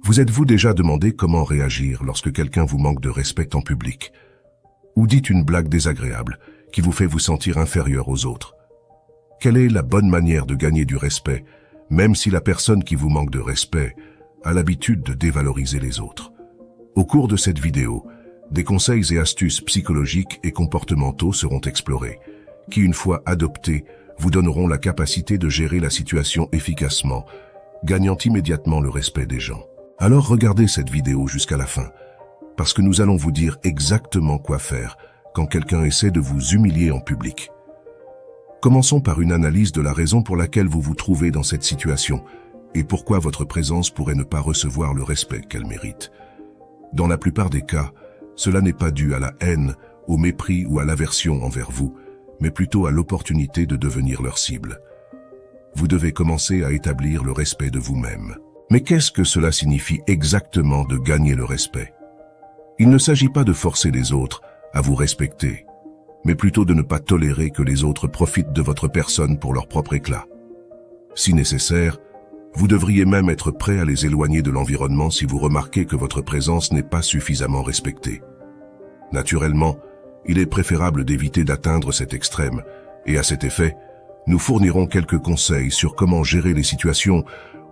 Vous êtes-vous déjà demandé comment réagir lorsque quelqu'un vous manque de respect en public? Ou dit une blague désagréable qui vous fait vous sentir inférieur aux autres? Quelle est la bonne manière de gagner du respect, même si la personne qui vous manque de respect a l'habitude de dévaloriser les autres? Au cours de cette vidéo, des conseils et astuces psychologiques et comportementaux seront explorés, qui, une fois adoptés, vous donneront la capacité de gérer la situation efficacement, gagnant immédiatement le respect des gens. Alors regardez cette vidéo jusqu'à la fin, parce que nous allons vous dire exactement quoi faire quand quelqu'un essaie de vous humilier en public. Commençons par une analyse de la raison pour laquelle vous vous trouvez dans cette situation et pourquoi votre présence pourrait ne pas recevoir le respect qu'elle mérite. Dans la plupart des cas, cela n'est pas dû à la haine, au mépris ou à l'aversion envers vous, mais plutôt à l'opportunité de devenir leur cible. Vous devez commencer à établir le respect de vous-même. Mais qu'est-ce que cela signifie exactement de gagner le respect? Il ne s'agit pas de forcer les autres à vous respecter, mais plutôt de ne pas tolérer que les autres profitent de votre personne pour leur propre éclat. Si nécessaire, vous devriez même être prêt à les éloigner de l'environnement si vous remarquez que votre présence n'est pas suffisamment respectée. Naturellement, il est préférable d'éviter d'atteindre cet extrême, et à cet effet, nous fournirons quelques conseils sur comment gérer les situations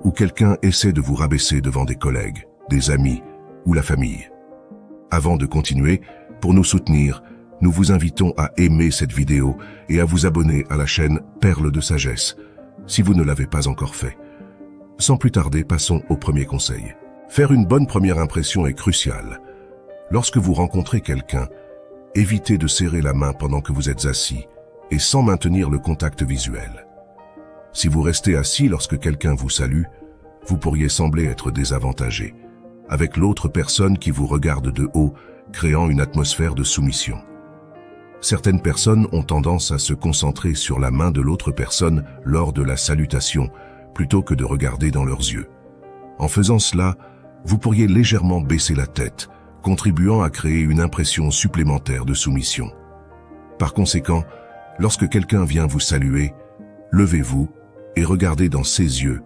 où quelqu'un essaie de vous rabaisser devant des collègues, des amis ou la famille. Avant de continuer, pour nous soutenir, nous vous invitons à aimer cette vidéo et à vous abonner à la chaîne Perles de Sagesse, si vous ne l'avez pas encore fait. Sans plus tarder, passons au premier conseil. Faire une bonne première impression est crucial. Lorsque vous rencontrez quelqu'un, évitez de serrer la main pendant que vous êtes assis et sans maintenir le contact visuel. Si vous restez assis lorsque quelqu'un vous salue, vous pourriez sembler être désavantagé, avec l'autre personne qui vous regarde de haut, créant une atmosphère de soumission. Certaines personnes ont tendance à se concentrer sur la main de l'autre personne lors de la salutation, plutôt que de regarder dans leurs yeux. En faisant cela, vous pourriez légèrement baisser la tête, contribuant à créer une impression supplémentaire de soumission. Par conséquent, lorsque quelqu'un vient vous saluer, levez-vous et regardez dans ses yeux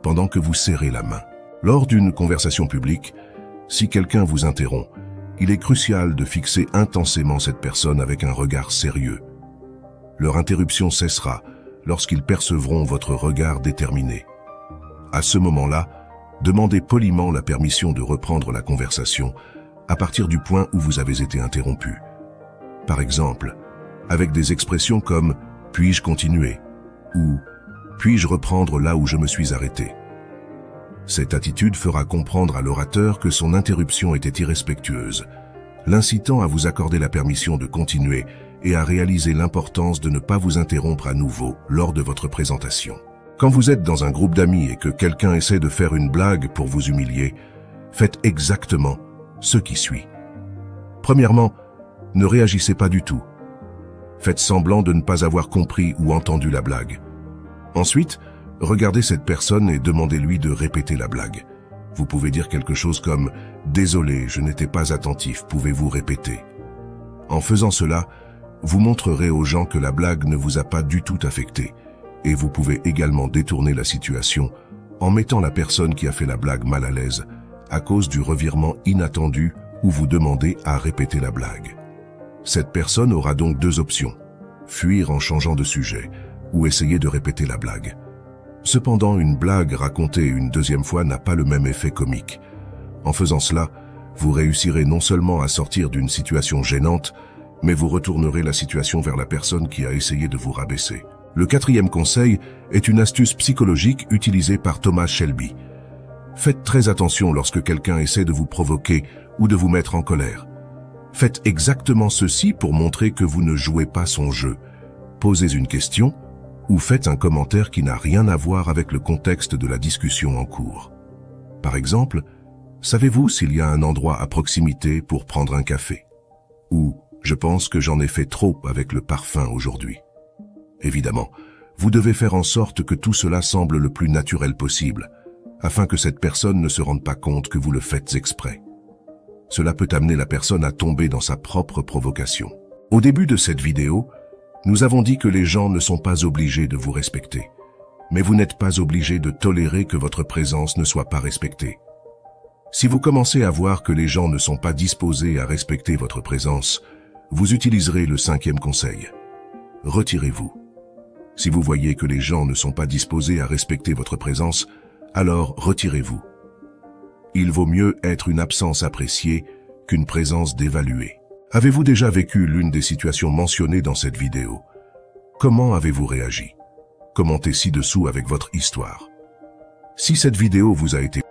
pendant que vous serrez la main. Lors d'une conversation publique, si quelqu'un vous interrompt, il est crucial de fixer intensément cette personne avec un regard sérieux. Leur interruption cessera lorsqu'ils percevront votre regard déterminé. À ce moment-là, demandez poliment la permission de reprendre la conversation à partir du point où vous avez été interrompu. Par exemple, avec des expressions comme « puis-je continuer » ou « puis-je reprendre là où je me suis arrêté ». Cette attitude fera comprendre à l'orateur que son interruption était irrespectueuse, l'incitant à vous accorder la permission de continuer et à réaliser l'importance de ne pas vous interrompre à nouveau lors de votre présentation. Quand vous êtes dans un groupe d'amis et que quelqu'un essaie de faire une blague pour vous humilier, faites exactement ce qui suit. Premièrement, ne réagissez pas du tout. Faites semblant de ne pas avoir compris ou entendu la blague. Ensuite, regardez cette personne et demandez-lui de répéter la blague. Vous pouvez dire quelque chose comme « Désolé, je n'étais pas attentif, pouvez-vous répéter ?» En faisant cela, vous montrerez aux gens que la blague ne vous a pas du tout affecté, et vous pouvez également détourner la situation en mettant la personne qui a fait la blague mal à l'aise à cause du revirement inattendu où vous demandez à répéter la blague. Cette personne aura donc deux options, fuir en changeant de sujet ou essayer de répéter la blague. Cependant, une blague racontée une deuxième fois n'a pas le même effet comique. En faisant cela, vous réussirez non seulement à sortir d'une situation gênante, mais vous retournerez la situation vers la personne qui a essayé de vous rabaisser. Le quatrième conseil est une astuce psychologique utilisée par Thomas Shelby. Faites très attention lorsque quelqu'un essaie de vous provoquer ou de vous mettre en colère. Faites exactement ceci pour montrer que vous ne jouez pas son jeu. Posez une question ou faites un commentaire qui n'a rien à voir avec le contexte de la discussion en cours. Par exemple, savez-vous s'il y a un endroit à proximité pour prendre un café? Ou je pense que j'en ai fait trop avec le parfum aujourd'hui. Évidemment, vous devez faire en sorte que tout cela semble le plus naturel possible, afin que cette personne ne se rende pas compte que vous le faites exprès. Cela peut amener la personne à tomber dans sa propre provocation. Au début de cette vidéo, nous avons dit que les gens ne sont pas obligés de vous respecter, mais vous n'êtes pas obligé de tolérer que votre présence ne soit pas respectée. Si vous commencez à voir que les gens ne sont pas disposés à respecter votre présence, vous utiliserez le 5e conseil. Retirez-vous. Si vous voyez que les gens ne sont pas disposés à respecter votre présence, alors retirez-vous. Il vaut mieux être une absence appréciée qu'une présence dévaluée. Avez-vous déjà vécu l'une des situations mentionnées dans cette vidéo? Comment avez-vous réagi? Commentez ci-dessous avec votre histoire. Si cette vidéo vous a été